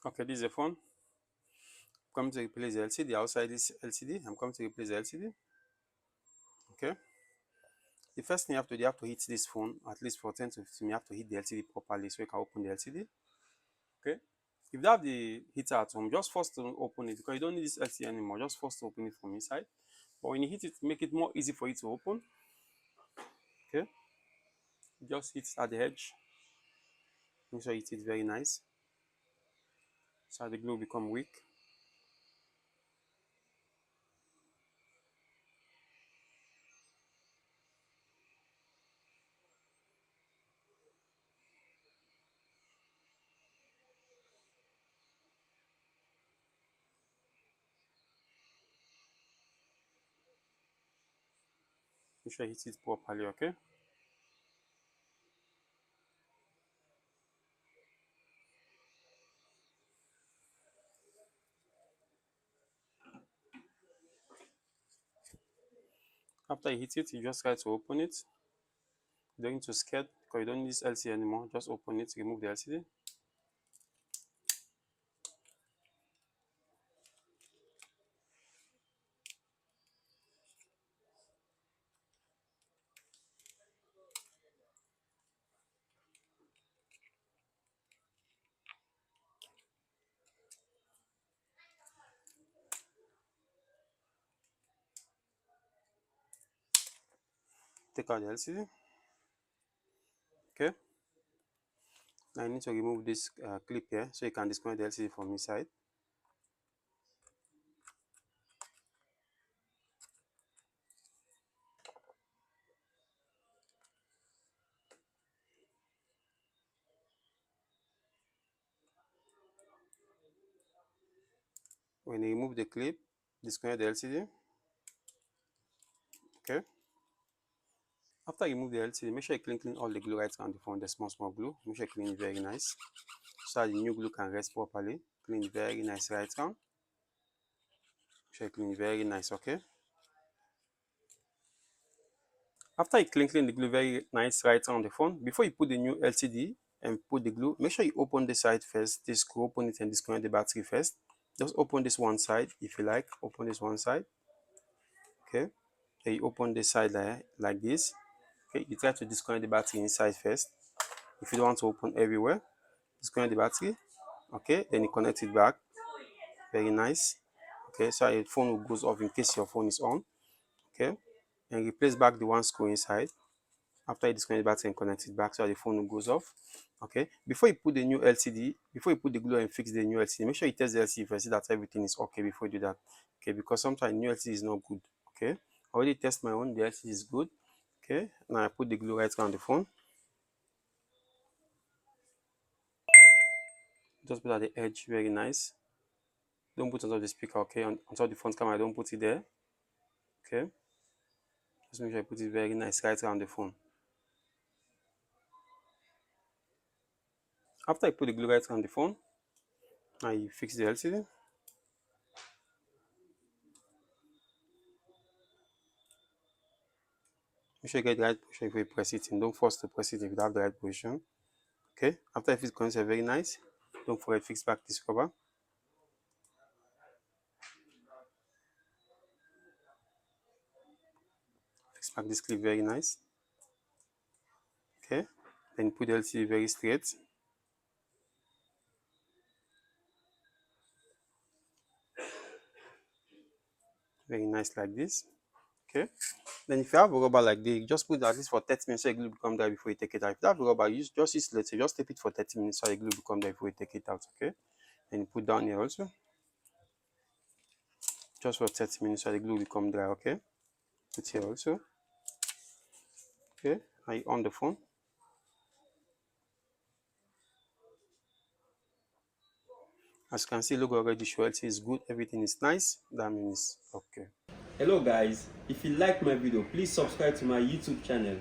Okay, this is the phone. I'm going to replace the LCD. Outside this LCD, I'm going to replace the LCD. Okay. The first thing you have to hit this phone at least for 10 to 15 minutes. You have to hit the LCD properly so you can open the LCD. Okay. If you have the heater at home, just force to open it because you don't need this LCD anymore. Just force to open it from inside. But when you hit it, make it more easy for you to open. Okay. Just hit at the edge. Make sure you hit it very nice. So the glue become weak. Make sure you hit it properly, okay? After you hit it, you just try to open it. You don't need to scared because you don't need this LCD anymore. Just open it, remove the LCD. Take out the LCD. Okay. Now you need to remove this clip here so you can disconnect the LCD from inside. When you remove the clip, disconnect the LCD. Okay. After you remove the LCD, make sure you clean all the glue right around the phone, the small glue. Make sure you clean it very nice so that the new glue can rest properly. Clean it very nice right around. Make sure you clean it very nice, okay? After you clean the glue very nice right on the phone, before you put the new LCD and put the glue, make sure you open the side first. This screw, open it and disconnect the battery first. Just open this one side if you like. Open this one side. Okay. Then you open this side like this. Okay. You try to disconnect the battery inside first. If you don't want to open everywhere, disconnect the battery. Okay. Then you connect it back. Very nice. Okay. So your phone goes off in case your phone is on. Okay. And replace back the one screw inside. After you disconnect the battery and connect it back so the phone goes off. Okay, before you put the new LCD, before you put the glue and fix the new LCD, make sure you test the LCD first, see that everything is okay before you do that. Okay, because sometimes new LCD is not good. Okay, I already test my own, the LCD is good. Okay, now I put the glue right around the phone. Just put at the edge, very nice. Don't put on top of the speaker, okay, on top of the front camera, don't put it there. Okay, just make sure I put it very nice right around the phone. After I put the glue right around the phone, now you fix the LCD. Make sure you get the right position before you press it in. Don't force to press it if you don't have the right position. Okay, after you fix the concept very nice, don't forget fix back this cover. Fix back this clip very nice. Okay, then put the LCD very straight. Very nice like this. Okay, then if you have a rubber like this, just put it at least for 30 minutes so the glue become dry before you take it out. If you have a rubber, just use later, just tape it for 30 minutes so the glue become dry before you take it out. Okay, and put down here also. Just for 30 minutes so the glue become dry. Okay, put here also. Okay, now you on the phone. As you can see, logo already show it is good, everything is nice. That means okay. Hello guys, if you like my video, please subscribe to my YouTube channel.